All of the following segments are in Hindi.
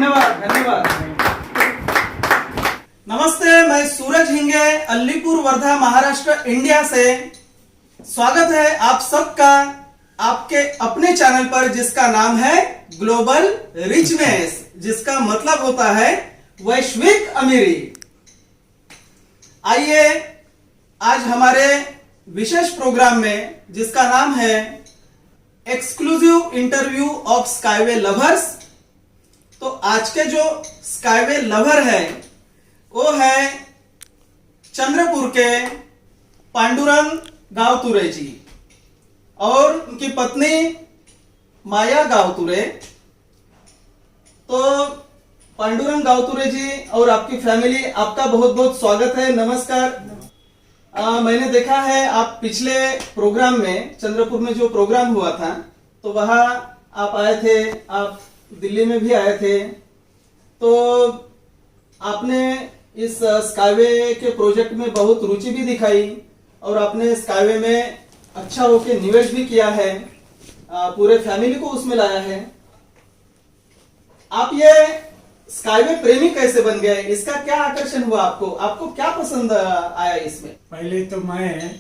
धन्यवाद धन्यवाद। नमस्ते, मैं सूरज हिंगे, अलीपुर वर्धा, महाराष्ट्र, इंडिया से। स्वागत है आप सबका आपके अपने चैनल पर, जिसका नाम है ग्लोबल रिचनेस, जिसका मतलब होता है वैश्विक अमीरी। आइए आज हमारे विशेष प्रोग्राम में, जिसका नाम है exclusive interview of skyway lovers. तो आज के जो स्काईवे लवर है वो है चंद्रपुर के पांडुरंग गावतुरे जी और उनकी पत्नी माया गावतुरे। तो पांडुरंग गावतुरे जी और आपकी फैमिली, आपका बहुत बहुत स्वागत है, नमस्कार। मैंने देखा है आप पिछले प्रोग्राम में, चंद्रपुर में जो प्रोग्राम हुआ था, तो वहां आप आए थे, आप दिल्ली में भी आए थे। तो आपने इस स्काईवे के प्रोजेक्ट में बहुत रुचि भी दिखाई और आपने स्काईवे में अच्छा होके निवेश भी किया है, पूरे फैमिली को उसमें लाया है। आप ये स्काईवे प्रेमी कैसे बन गए? इसका क्या आकर्षण हुआ आपको? आपको क्या पसंद आया इसमें? पहले तो मैं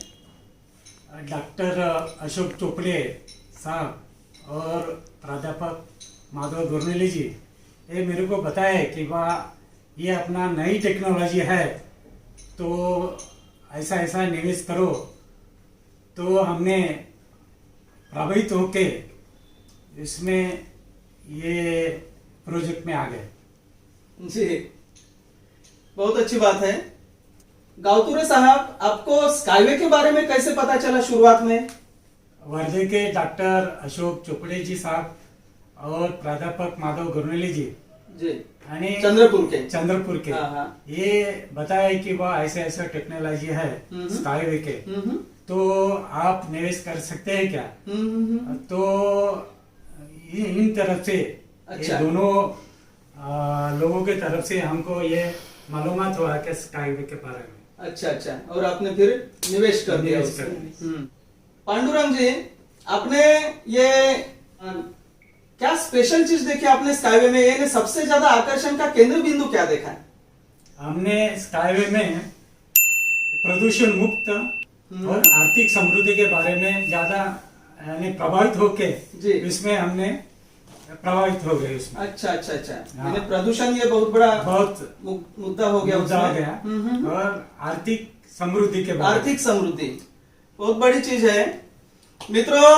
डॉक्टर अशोक चोपड़े साहब और प्राध्यापक माधव गुरनेली जी, ये मेरे को बताया कि वाह ये अपना नई टेक्नोलॉजी है, तो ऐसा ऐसा निवेश करो। तो हमने प्रभावित होके इसमें ये प्रोजेक्ट में आ गए। जी, बहुत अच्छी बात है। गावतुरे साहब, आपको स्काईवे के बारे में कैसे पता चला शुरुआत में? वर्धे के डॉक्टर अशोक चोपड़े जी साहब और प्राध्यापक माधव गुरनेली जी जी चंद्रपुर के हाँ। ये बताया कि वह ऐसे ऐसे टेक्नोलॉजी है स्काईवे के, तो आप निवेश कर सकते हैं क्या? तो इन तरफ से अच्छा। ये दोनों लोगों के तरफ से हमको ये मालूमात हुआ कि स्काईवे के बारे में। अच्छा, और आपने फिर निवेश कर दिया उसमें। पांडुरंग जी, आपने ये क्या स्पेशल चीज देखी आपने स्काईवे में? ये सबसे ज्यादा आकर्षण का केंद्र बिंदु क्या देखा है? हमने स्काईवे में प्रदूषण मुक्त और आर्थिक समृद्धि के बारे में ज्यादा यानी प्रभावित होके इसमें हमने प्रभावित हो गए उसमें। अच्छा, यानी प्रदूषण ये बहुत बड़ा मुद्दा हो गया और आर्थिक समृद्धि के बारे में। आर्थिक समृद्धि बहुत बड़ी चीज है मित्रों।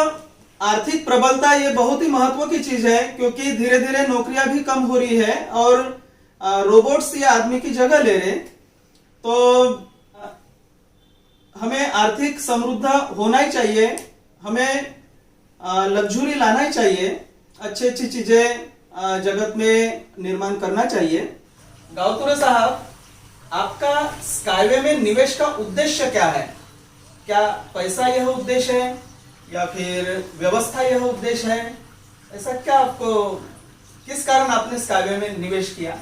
आर्थिक प्रबलता ये बहुत ही महत्व की चीज है, क्योंकि धीरे धीरे नौकरियां भी कम हो रही है और रोबोट्स ये आदमी की जगह ले रहे। तो हमें आर्थिक समृद्ध होना ही चाहिए, हमें लग्जरी लाना ही चाहिए, अच्छी अच्छी चीजें जगत में निर्माण करना चाहिए। गावतुरे साहब, आपका स्काईवे में निवेश का उद्देश्य क्या है? क्या पैसा यह उद्देश्य है या फिर व्यवस्था यह उद्देश्य है? ऐसा क्या आपको, किस कारण आपने स्काईवे में निवेश किया?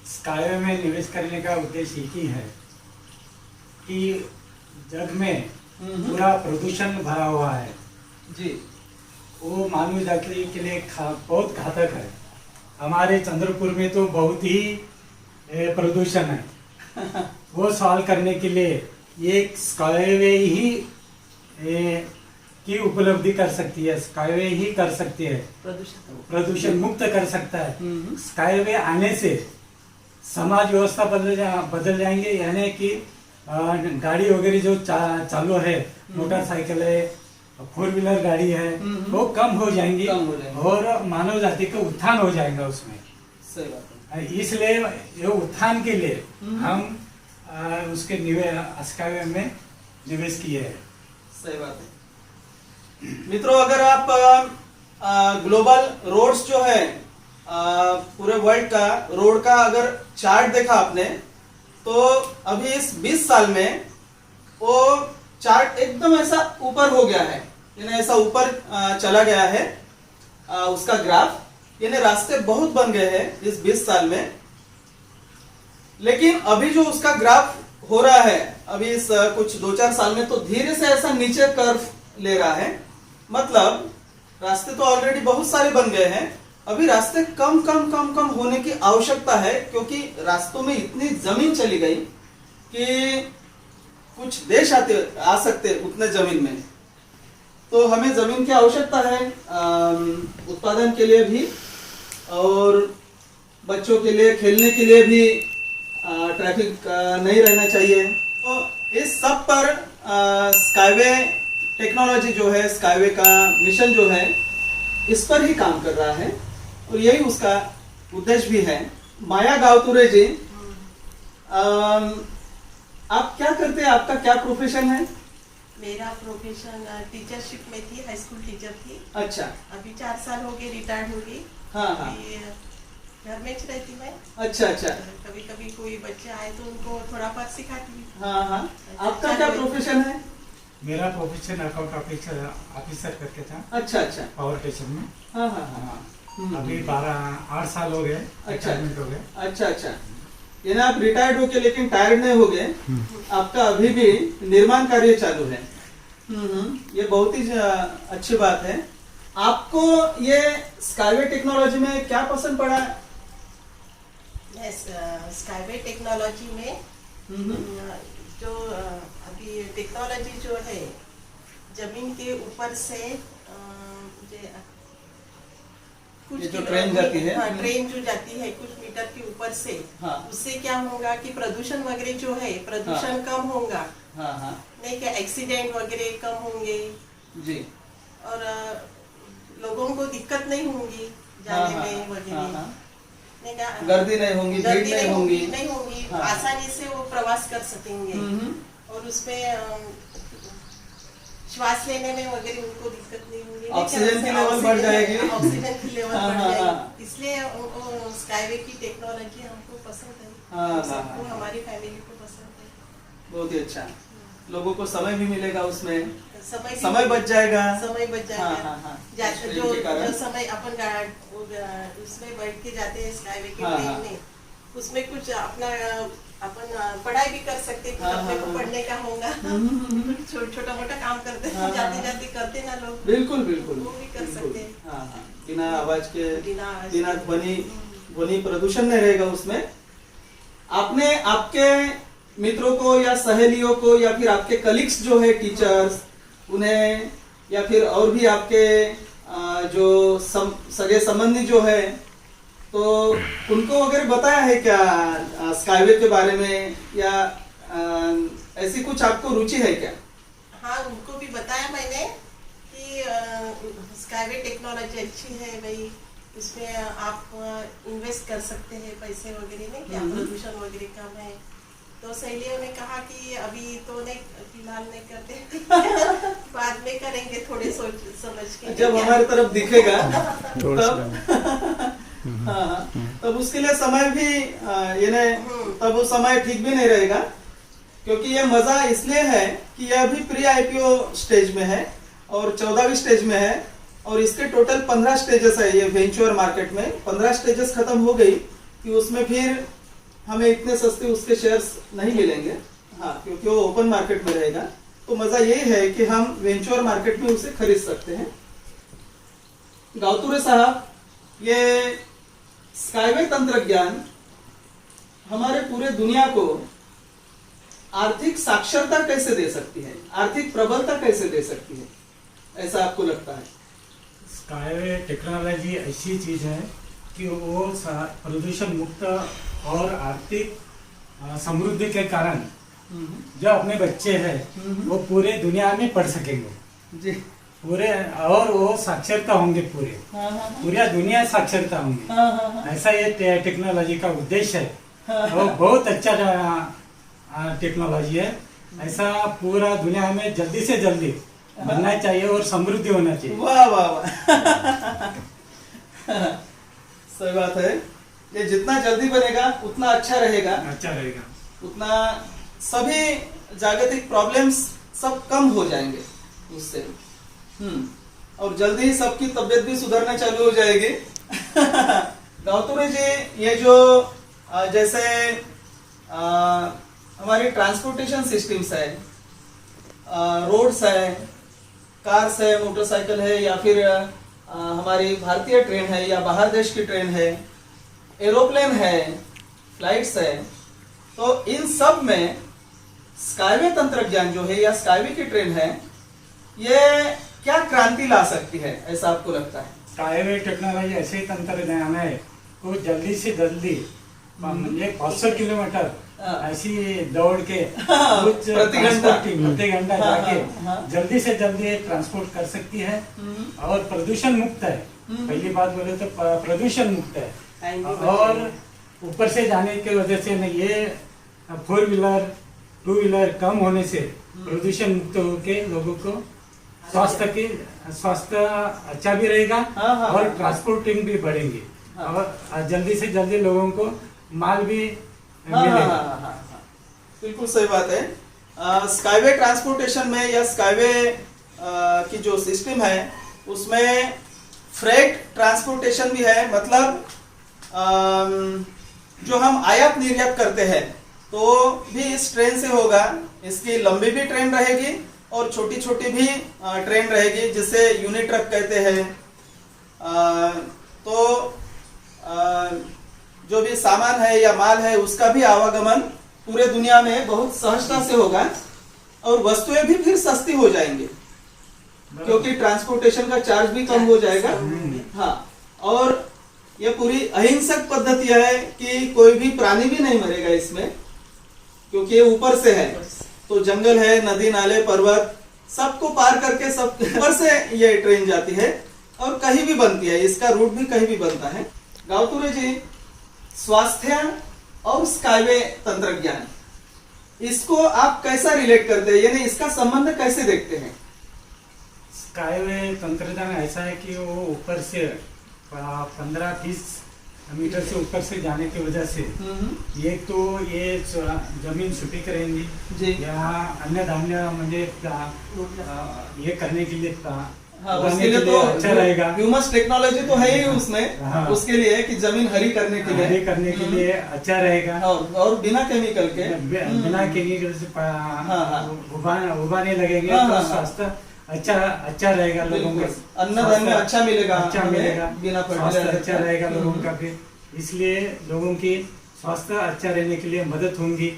स्काईवे में निवेश करने का उद्देश्य एक ही है कि जग में पूरा प्रदूषण भरा हुआ है जी, वो मानव जाति के लिए बहुत घातक है। हमारे चंद्रपुर में तो बहुत ही प्रदूषण है। वो सॉल्व करने के लिए ये स्काईवे ही की उपलब्धि कर सकती है, स्काईवे ही कर सकती है, प्रदूषण मुक्त कर सकता है। स्काईवे आने से समाज व्यवस्था बदल जाएंगे, यानी कि गाड़ी वगैरह जो चालू है, मोटरसाइकिल है, 4 व्हीलर गाड़ी है, वो कम हो जाएंगी और मानव जाति का उत्थान हो जाएगा उसमें। सही बात है। इसलिए ये उत्थान के लिए हम उसके स्काईवे में निवेश किए हैं। सही बात है मित्रों। अगर आप ग्लोबल रोड्स जो है, पूरे वर्ल्ड का रोड का अगर चार्ट देखा आपने, तो अभी इस 20 साल में वो चार्ट एकदम ऐसा ऊपर हो गया है, यानी ऐसा ऊपर चला गया है उसका ग्राफ, यानी रास्ते बहुत बन गए हैं इस 20 साल में। लेकिन अभी जो उसका ग्राफ हो रहा है अभी इस कुछ 2-4 साल में, तो धीरे से ऐसा नीचे कर्व ले रहा है। मतलब रास्ते तो ऑलरेडी बहुत सारे बन गए हैं, अभी रास्ते कम कम कम कम होने की आवश्यकता है, क्योंकि रास्तों में इतनी जमीन चली गई कि कुछ देश आ सकते उतने जमीन में। तो हमें जमीन की आवश्यकता है उत्पादन के लिए भी, और बच्चों के लिए खेलने के लिए भी ट्रैफिक नहीं रहना चाहिए। तो इस सब पर स्काईवे टेक्नोलॉजी जो है, स्काईवे का मिशन जो है, इस पर ही काम कर रहा है, और यही उसका उद्देश्य भी है। माया गावतुरे जी, आप क्या करते हैं, आपका क्या प्रोफेशन है? मेरा प्रोफेशन टीचरशिप में थी, हाई स्कूल टीचर थी। अच्छा। अभी 4 साल हो गए रिटायर्ड हो गई। हाँ हाँ। अभी घर में रहती मैं। अच्छा अच्छा। कभी कभी कोई बच्चे आए तो उनको थोड़ा बहुत सिखाती हूँ। हाँ हाँ। आपका क्या प्रोफेशन है? मेरा प्रोफेशन अकाउंट ऑफिसर करके था। अच्छा अच्छा। पावर स्टेशन में। हाँ हाँ हाँ। अभी 8 साल हो गए। अच्छा। रिटायरमेंट हो गए। अच्छा अच्छा। यानी आप रिटायर्ड होके लेकिन टायर्ड नहीं हो गए, आपका अभी भी निर्माण कार्य चालू है। ये बहुत ही अच्छी बात है। आपको ये स्काईवे टेक्नोलॉजी में क्या पसंद पड़ा? स्काईवे टेक्नोलॉजी में जो अभी टेक्नोलॉजी जो है, जमीन के ऊपर से कुछ ये जो ट्रेन जाती है, हाँ, ट्रेन जो जाती है कुछ मीटर के ऊपर से, हाँ। उससे क्या होगा कि प्रदूषण वगैरह जो है, प्रदूषण हाँ। कम होगा। हाँ हाँ। नहीं क्या एक्सीडेंट वगैरह कम होंगे जी। और लोगों को दिक्कत नहीं होंगी जाने हाँ, में वगैरह। हाँ, हाँ। नहीं क्या गर्दी नहीं होंगी, भीड़ गर्दी नहीं होंगी। नहीं होंगी। हाँ। आसानी से वो प्रवास कर सकेंगे, और उसमें श्वास लेने में वगैरह उनको दिक्कत नहीं होगी। ऑक्सीजन की लेवल बढ़ जाएगी। ऑक्सीजन की लेवल हाँ, बढ़ हाँ, जाएगी। हाँ। इसलिए उनको स्काईवे की टेक्नोलॉजी हमको पसंद है। हाँ, हाँ, सबको, हाँ। हमारी फैमिली को पसंद है। बहुत ही अच्छा। लोगों को समय भी मिलेगा, उसमें समय बच जाएगा। समय बच जाएगा। हाँ, हाँ, हाँ। जाते ट्रेन के कारण। जो समय अपन उसमें बैठ के जाते हैं स्काईवे के हाँ, ट्रेन हाँ। में, उसमें कुछ अपना अपन पढ़ाई भी कर सकते हैं। हाँ, अपने हाँ, को हाँ। पढ़ने का होगा, छोटा मोटा काम करते हाँ, हैं, हाँ, जाते जाते करते ना लोग। बिल्कुल बिल्कुल। वो भी कर बिल्कुल। सकते हैं। हाँ हाँ। बिना आवाज के, बिना ध्वनि प्रदूषण नहीं रहेगा उसमें। आपने आपके मित्रों को या सहेलियों को या फिर आपके कलीग्स जो है टीचर्स, उन्हें या फिर और भी आपके जो सगे संबंधी जो है, तो उनको वगैरह बताया है क्या स्काईवे के बारे में, या ऐसी कुछ आपको रुचि है क्या? हाँ, उनको भी बताया मैंने कि स्काईवे टेक्नोलॉजी अच्छी है भाई, उसमें आप इन्वेस्ट कर सकते हैं पैसे वगैरह में, क्या प्रदूषण वगैरह कम है। तो सहेलियों ने कहा कि अभी तो नहीं, फिलहाल नहीं करते, बाद में करेंगे, थोड़े सोच समझ के। जब हमारी तरफ दिखेगा तब हाँ, तब उसके लिए समय भी तब वो समय ठीक भी नहीं रहेगा, क्योंकि ये मजा इसलिए है कि यह अभी प्री आईपीओ स्टेज में है और 14वीं स्टेज में है, और इसके टोटल 15 स्टेजेस है। ये वेंचर मार्केट में 15 स्टेजेस खत्म हो गई कि उसमें फिर हमें इतने सस्ते उसके शेयर्स नहीं मिलेंगे। हाँ, क्योंकि वो ओपन मार्केट में रहेगा। तो मजा ये है कि हम वेंचर मार्केट में उसे खरीद सकते हैं। गावतुरे साहब, ये स्काईवे तंत्रज्ञान हमारे पूरे दुनिया को आर्थिक साक्षरता कैसे दे सकती है, आर्थिक प्रबलता कैसे दे सकती है, ऐसा आपको लगता है? स्काईवे टेक्नोलॉजी ऐसी चीज है कि वो प्रदूषण मुक्त और आर्थिक समृद्धि के कारण जो अपने बच्चे हैं वो पूरे दुनिया में पढ़ सकेंगे जी। पूरे, और वो साक्षरता होंगे पूरे। हाँ, हाँ, पूरा दुनिया साक्षरता होंगे। हाँ, हाँ, हाँ। ऐसा ये टेक्नोलॉजी का उद्देश्य है। वो बहुत अच्छा टेक्नोलॉजी है। ऐसा पूरा दुनिया में जल्दी से जल्दी बनना चाहिए और समृद्धि होना चाहिए। वाह वाह वाह। सही बात है। ये जितना जल्दी बनेगा उतना अच्छा रहेगा, उतना सभी जागतिक प्रॉब्लम्स सब कम हो जाएंगे उससे। और जल्दी ही सबकी तबीयत भी सुधरना चालू हो जाएगी। गावतुरे जी, ये जो जैसे हमारी ट्रांसपोर्टेशन सिस्टम्स है, रोड्स है, कार्स है, मोटरसाइकिल है, या फिर हमारी भारतीय ट्रेन है या बाहर देश की ट्रेन है, एरोप्लेन है, फ्लाइट्स है, तो इन सब में स्काईवे तंत्रज्ञान जो है या स्काईवे की ट्रेन है, ये क्या क्रांति ला सकती है, ऐसा आपको लगता है? स्काईवे टेक्नॉलॉजी ऐसे तंत्रज्ञान है को जल्दी से जल्दी म्हणजे 500 किलोमीटर ऐसी दौड़ के कुछ प्रति घंटा जाके हाँ। जल्दी से जल्दी ट्रांसपोर्ट कर सकती है और प्रदूषण मुक्त है। पहली बात बोले तो प्रदूषण मुक्त है और ऊपर से जाने की वजह से न ये 4 व्हीलर 2 व्हीलर कम होने से प्रदूषण मुक्त होके लोगों को स्वास्थ्य अच्छा भी रहेगा हाँ। और ट्रांसपोर्टिंग भी बढ़ेंगी और जल्दी से जल्दी लोगों को माल भी मिलेगा। हाँ। बिल्कुल सही बात है। स्काईवे ट्रांसपोर्टेशन में या स्काईवे की जो सिस्टम है उसमें फ्रेट ट्रांसपोर्टेशन भी है, मतलब जो हम आयात निर्यात करते हैं तो भी इस ट्रेन से होगा। इसकी लंबी भी ट्रेन रहेगी और छोटी छोटी भी ट्रेन रहेगी, जिसे यूनिट ट्रक कहते हैं। तो जो भी सामान है या माल है उसका भी आवागमन पूरे दुनिया में बहुत सहजता से होगा और वस्तुएं भी फिर सस्ती हो जाएंगी क्योंकि ट्रांसपोर्टेशन का चार्ज भी कम हो जाएगा। हाँ, और ये पूरी अहिंसक पद्धति है कि कोई भी प्राणी भी नहीं मरेगा इसमें, क्योंकि ये ऊपर से है तो जंगल है, नदी नाले पर्वत सबको पार करके सब ऊपर से ये ट्रेन जाती है और कहीं भी बनती है, इसका रूट भी कहीं भी बनता है। गावतुरे जी, स्वास्थ्य और स्काईवे तंत्रज्ञान, इसको आप कैसा रिलेट करते हैं, यानी इसका संबंध कैसे देखते हैं? स्काईवे तंत्रज्ञान ऐसा है कि वो ऊपर से 15-20 मीटर से ऊपर से जाने की वजह से ये तो ये जमीन सुपीक रहेंगी जी, या अन्य धान्य म्हणजे ये करने के लिए हाँ, उसके लिए तो अच्छा रहेगा। ह्यूमस टेक्नोलॉजी तो है ही उसमें, हाँ। उसके लिए कि जमीन हरी करने के लिए अच्छा रहेगा और बिना केमिकल के बिना केमिकल से हाँ। उगाने लगेंगे हाँ, तो हाँ। स्वास्थ्य अच्छा रहेगा लोगों का, अन्न धान्य अच्छा मिलेगा स्वास्थ्य बिना फर्टिलाइजर अच्छा रहेगा लोगों का भी, इसलिए लोगों की स्वास्थ्य अच्छा रहने के लिए मदद होंगी।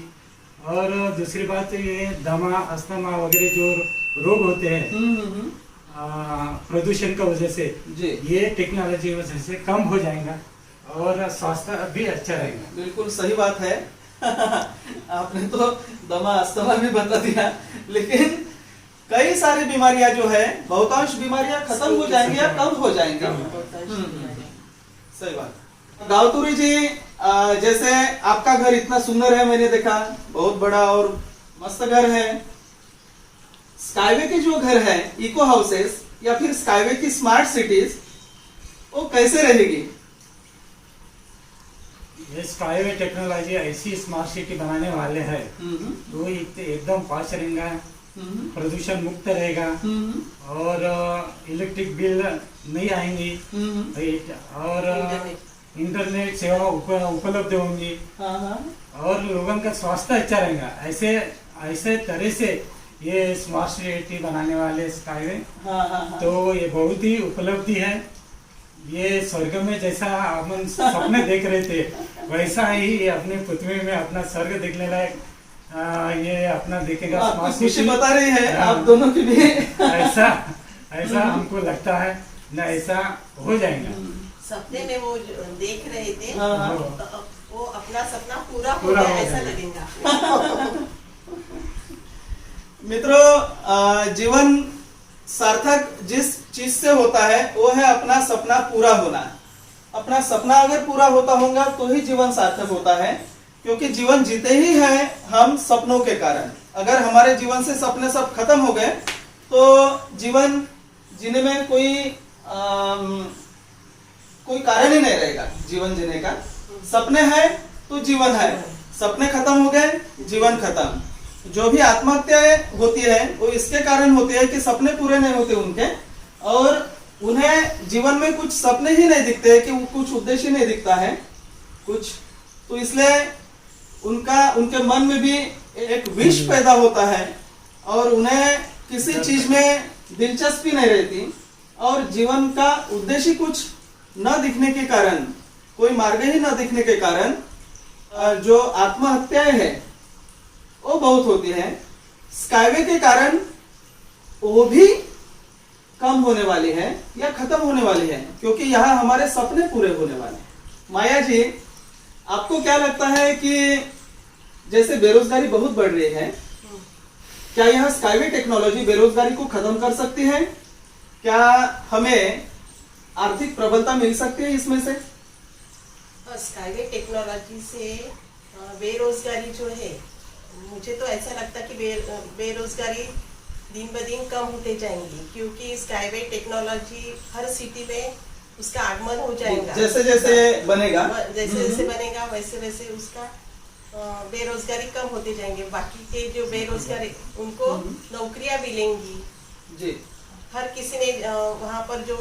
और दूसरी बात ये दमा अस्थमा वगैरह जो रोग होते हैं प्रदूषण की वजह से जी, ये टेक्नोलॉजी की वजह से कम हो जाएगा और स्वास्थ्य भी अच्छा रहेगा। बिल्कुल सही बात है। आपने तो दमा अस्थमा भी बता दिया, लेकिन कई सारी बीमारियां जो है, बहुतांश बीमारियां खत्म हो जाएंगी या कम हो जाएंगी। सही बात। गावतुरी जी, जैसे आपका घर इतना सुंदर है, मैंने देखा बहुत बड़ा और मस्त घर है। स्काईवे के जो घर है, इको हाउसेस या फिर स्काईवे की स्मार्ट सिटीज, वो कैसे रहेगी? ये स्काईवे टेक्नोलॉजी ऐसी स्मार्ट सिटी बनाने वाले हैं वो एकदम पास रहेगा, प्रदूषण मुक्त रहेगा और इलेक्ट्रिक बिल नहीं आएंगी और इंटरनेट सेवा उपलब्ध होंगी और लोगों का स्वास्थ्य अच्छा रहेगा। ऐसे तरह से ये स्मार्ट सिटी बनाने वाले स्काईवे, तो ये बहुत ही उपलब्धि है। ये स्वर्ग में जैसा अपन सपने देख रहे थे वैसा ही अपने पृथ्वी में अपना स्वर्ग देखने लायक ये अपना देखेगा। स्मार्ट सिटी बता रही है आप दोनों की भी ऐसा हमको लगता है ना, ऐसा हो जाएगा। सपने में वो देख रहे थे तो वो अपना सपना पूरा हो पूरा गया, हो ऐसा जाएगा। लगेगा। मित्रों, जीवन सार्थक जिस चीज से होता है वो है अपना सपना पूरा होना। अपना सपना अगर पूरा होता होगा तो ही जीवन सार्थक होता है, क्योंकि जीवन जीते ही है हम सपनों के कारण। अगर हमारे जीवन से सपने सब खत्म हो गए तो जीवन जीने में कोई कारण ही नहीं रहेगा जीवन जीने का। सपने हैं तो जीवन है, सपने खत्म हो गए जीवन खत्म। जो भी आत्महत्याएं होती है वो इसके कारण होती है कि सपने पूरे नहीं होते उनके, और उन्हें जीवन में कुछ सपने ही नहीं दिखते, कि कुछ उद्देश्य नहीं दिखता है कुछ, तो इसलिए उनके मन में भी एक विश पैदा होता है और उन्हें किसी चीज में दिलचस्पी नहीं रहती और जीवन का उद्देश्य कुछ न दिखने के कारण, कोई मार्ग ही न दिखने के कारण जो आत्महत्याएं है वो बहुत होती है। स्काईवे के कारण वो भी कम होने वाली है या खत्म होने वाली है, क्योंकि यहाँ हमारे सपने पूरे होने वाले हैं। माया जी, आपको क्या लगता है कि जैसे बेरोजगारी बहुत बढ़ रही है, क्या यह स्काईवे टेक्नोलॉजी बेरोजगारी को खत्म कर सकती है? क्या हमें आर्थिक प्रबलता मिल सकती है इसमें से? स्काईवे टेक्नोलॉजी से बेरोजगारी जो है, मुझे तो ऐसा लगता है कि बेरोजगारी दिन ब दिन कम होते जाएंगी, क्योंकि स्काईवे टेक्नोलॉजी हर सिटी में उसका आगमन हो जाएगा। जैसे जैसे बनेगा, जैसे जैसे बनेगा वैसे वैसे उसका बेरोजगारी कम होते जाएंगे। बाकी के जो बेरोजगार उनको नौकरियां मिलेंगी जी। हर किसी ने वहाँ पर जो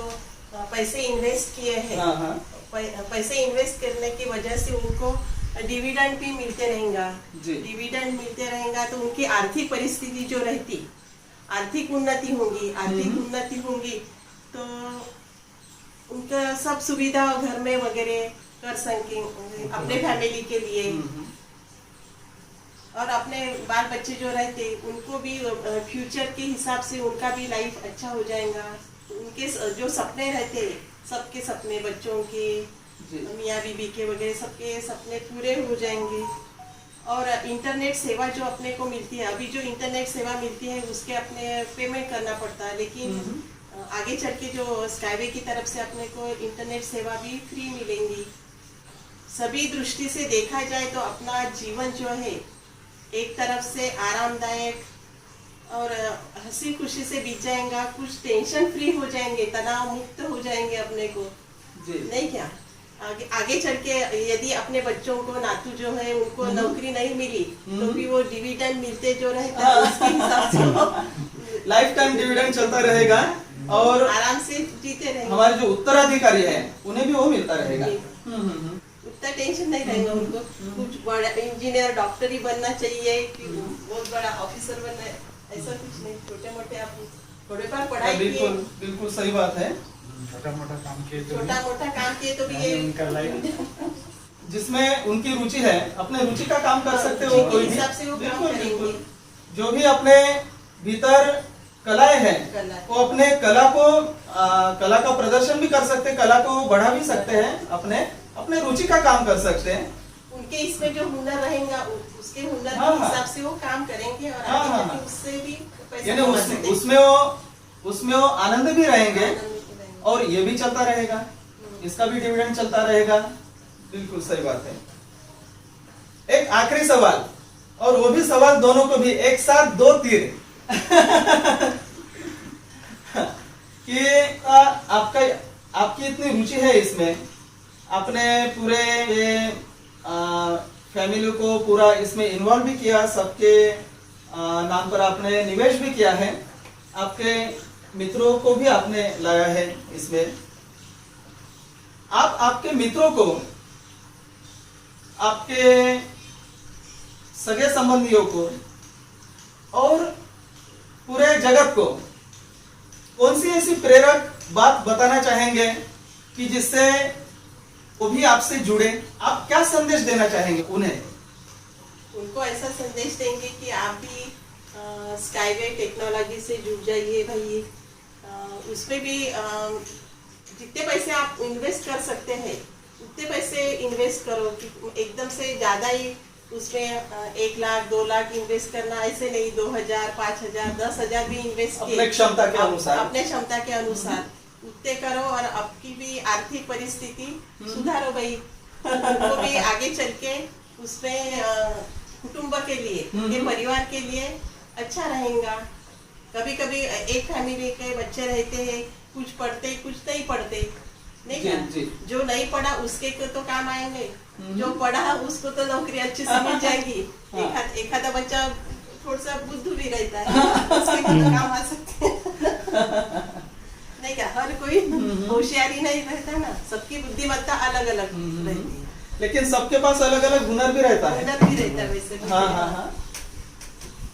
पैसे इन्वेस्ट किए हैं, हाँ हाँ पैसे इन्वेस्ट करने की वजह से उनको डिविडेंड भी मिलते रहेगा। जी। डिविडेंड मिलते रहेगा तो उनकी आर्थिक परिस्थिति जो रहती, आर्थिक उन्नति होगी। आर्थिक उन्नति होगी तो उनका सब सुविधा घर में वगैरह कर सकेंगे अपने फैमिली के लिए, और अपने बाल बच्चे जो रहते उनको भी फ्यूचर के हिसाब से उनका भी लाइफ अच्छा हो जाएगा। उनके जो सपने रहते, सबके सपने, बच्चों के, मियाँ बीबी के वगैरह, सबके सपने पूरे हो जाएंगे। और इंटरनेट सेवा जो अपने को मिलती है, अभी जो इंटरनेट सेवा मिलती है उसके अपने पेमेंट करना पड़ता है, लेकिन आगे चल के जो स्काईवे की तरफ से अपने को इंटरनेट सेवा भी फ्री मिलेंगी। सभी दृष्टि से देखा जाए तो अपना जीवन जो है एक तरफ से आरामदायक और हंसी खुशी से बीत जाएगा, कुछ टेंशन फ्री हो जाएंगे, तनाव मुक्त हो जाएंगे अपने को जी। नहीं क्या आगे चल के यदि अपने बच्चों को, नातू जो है उनको नौकरी नहीं मिली तो भी वो डिविडेंड मिलते जो रहता है उसके हिसाब से लाइफ टाइम डिविडेंड चलता रहेगा और आराम से जीते रहेंगे। हमारे जो उत्तराधिकारी है उन्हें भी वो मिलता रहेगा। उतना टेंशन नहीं रहेगा उनको। कुछ बड़ा इंजीनियर, डॉक्टर ही बनना चाहिए कि बहुत बड़ा ऑफिसर बनना है, ऐसा कुछ नहीं। छोटे मोटे आप थोड़े पर पढ़ाई बिल्कुल बिल्कुल सही बात है। छोटा मोटा काम किए तो भी ये उनका लाइफ जिसमें उनकी रुचि है, अपने रुचि का काम कर सकते हो कोई भी। हिसाब से वो काम बिल्कुल करेंगे। बिल्कुल। जो भी अपने भीतर कलाएं हैं वो अपने कला का प्रदर्शन भी कर सकते हैं, कला को बढ़ा भी सकते हैं, अपने रुचि का काम कर सकते हैं। उनके इसमें जो हुनर रहेगा उसके हुनर हाँ, के हिसाब से वो काम करेंगे और हाँ, आगे हाँ, जाके उससे भी पैसा यानी कमा सकते हैं। उसमें वो आनंद भी रहेंगे आनंद रहेंगे। और ये भी चलता रहेगा, इसका भी डिविडेंड चलता रहेगा। बिल्कुल सही बात है। एक आखिरी सवाल, और वो भी सवाल दोनों को भी एक साथ दो तीर कि आपकी इतनी रुचि है इसमें, आपने पूरे फैमिली को पूरा इसमें इन्वॉल्व भी किया, सबके नाम पर आपने निवेश भी किया है, आपके मित्रों को भी आपने लाया है इसमें। आप आपके मित्रों को, आपके सगे संबंधियों को और पूरे जगत को कौन सी ऐसी प्रेरक बात बताना चाहेंगे कि जिससे वो भी आपसे जुड़े? आप क्या संदेश देना चाहेंगे उन्हें? उनको ऐसा संदेश देंगे कि आप भी स्काईवे टेक्नोलॉजी से जुड़ जाइए भाई। उसमें भी जितने पैसे आप इन्वेस्ट कर सकते हैं उतने पैसे इन्वेस्ट करो कि एकदम से ज़्यादा ही उसमें 1 लाख 2 लाख इन्वेस्ट करना, ऐसे नहीं 2000 5000 10,000 भी इन्वेस्ट अपने क्षमता के अनुसार, अपने क्षमता के अनुसार उतने करो और आपकी भी आर्थिक परिस्थिति सुधारो भाई। उनको भी आगे चल के उसमें कुटुंब के लिए, उनके परिवार के लिए अच्छा रहेगा। कभी कभी एक फैमिली के बच्चे रहते हैं, कुछ पढ़ते कुछ नहीं पढ़ते, नहीं क्या? जो नहीं पढ़ा उसके को तो काम आएंगे, जो पढ़ा उसको तो नौकरी अच्छी से मिल जाएगी। एक आधा बच्चा थोड़ा सा बुद्धू भी रहता है, उसके को तो काम आ सकते हैं। नहीं क्या? हर कोई होशियारी नहीं रहता ना, सबकी बुद्धिमत्ता अलग अलग रहती है, लेकिन सबके पास अलग अलग हुनर भी रहता है। हुनर भी रहता है वैसे। हाँ हाँ हाँ।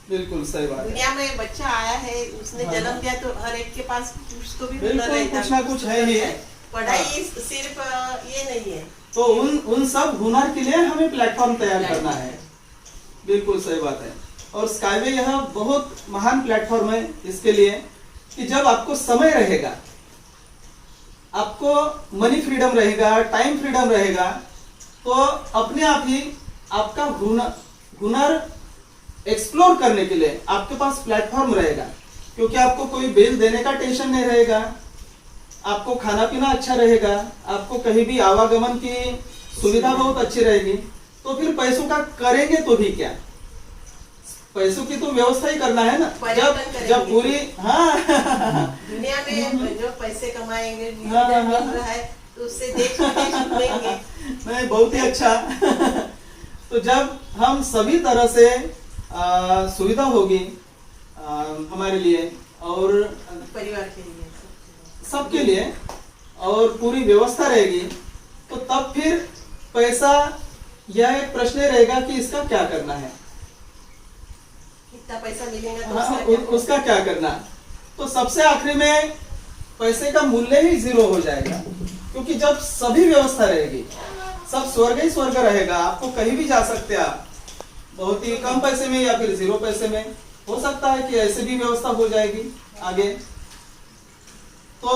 बिल्कुल सही बात है। दुनिया में बच्चा आया है, उसने हाँ, जन्म हाँ। दिया तो हर एक के पास उसको भी बिल्कुल, हुनर रहता कुछ ना कुछ है ही। पढ़ाई सिर्फ ये नहीं है। तो उन सब हुनर के लिए हमें प्लेटफॉर्म तैयार करना है। बिल्कुल सही बात है। और स्काईवे यह बहुत महान प्लेटफॉर्म है इसके लिए कि जब आपको समय रहेगा, आपको मनी फ्रीडम रहेगा, टाइम फ्रीडम रहेगा, तो अपने आप ही आपका हुनर एक्सप्लोर करने के लिए आपके पास प्लेटफॉर्म रहेगा। क्योंकि आपको कोई बिल देने का टेंशन नहीं रहेगा, आपको खाना पीना अच्छा रहेगा, आपको कहीं भी आवागमन की सुविधा बहुत अच्छी रहेगी। तो फिर पैसों का करेंगे तो भी क्या, पैसों की तो व्यवस्था ही करना है ना। जब पूरी दुनिया में जो पैसे कमाएंगे, हाँ, मिल रहा है, तो उससे देश विदेश घूमेंगे। नहीं, बहुत ही अच्छा। तो जब हम सभी तरह से सुविधा होगी हमारे लिए और परिवार के लिए, सबके लिए, और पूरी व्यवस्था रहेगी, तो तब फिर पैसा यह एक प्रश्न रहेगा कि इसका क्या करना है, कितना पैसा मिलेगा तो हाँ, उसका क्या उसका क्या करना। तो सबसे आखिरी में पैसे का मूल्य ही जीरो हो जाएगा। क्योंकि जब सभी व्यवस्था रहेगी, सब स्वर्ग ही स्वर्ग रहेगा, आपको कहीं भी जा सकते हैं आप, बहुत ही कम पैसे में या फिर 0 पैसे में। हो सकता है कि ऐसे भी व्यवस्था हो जाएगी आगे, तो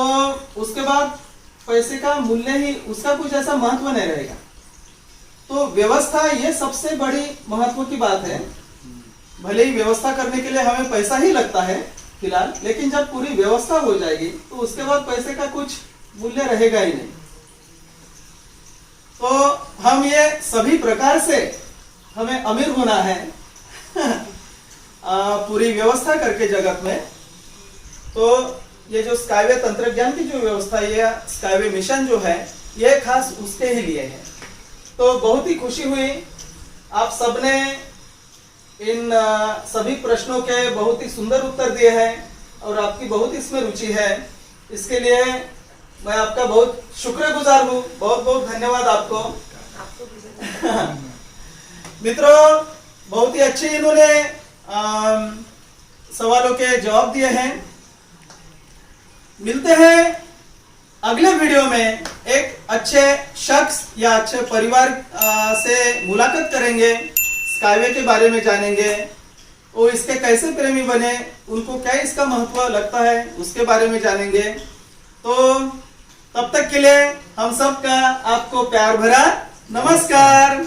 उसके बाद पैसे का मूल्य ही, उसका कुछ ऐसा महत्व नहीं रहेगा। तो व्यवस्था ये सबसे बड़ी महत्व की बात है। भले ही व्यवस्था करने के लिए हमें पैसा ही लगता है फिलहाल, लेकिन जब पूरी व्यवस्था हो जाएगी तो उसके बाद पैसे का कुछ मूल्य रहेगा ही नहीं। तो हम ये सभी प्रकार से हमें अमीर होना है पूरी व्यवस्था करके जगत में। तो ये जो स्काईवे तंत्रज्ञान की जो व्यवस्था है, ये स्काईवे मिशन जो है, ये खास उसके ही लिए है। तो बहुत ही खुशी हुई, आप सबने इन सभी प्रश्नों के बहुत ही सुंदर उत्तर दिए हैं और आपकी बहुत इसमें रुचि है। इसके लिए मैं आपका बहुत शुक्रगुजार हूँ। बहुत बहुत धन्यवाद आपको। मित्रों, बहुत ही अच्छे इन्होंने सवालों के जवाब दिए हैं। मिलते हैं अगले वीडियो में, एक अच्छे शख्स या अच्छे परिवार से मुलाकात करेंगे, स्काईवे के बारे में जानेंगे, वो इसके कैसे प्रेमी बने, उनको क्या इसका महत्व लगता है, उसके बारे में जानेंगे। तो तब तक के लिए हम सब का आपको प्यार भरा नमस्कार।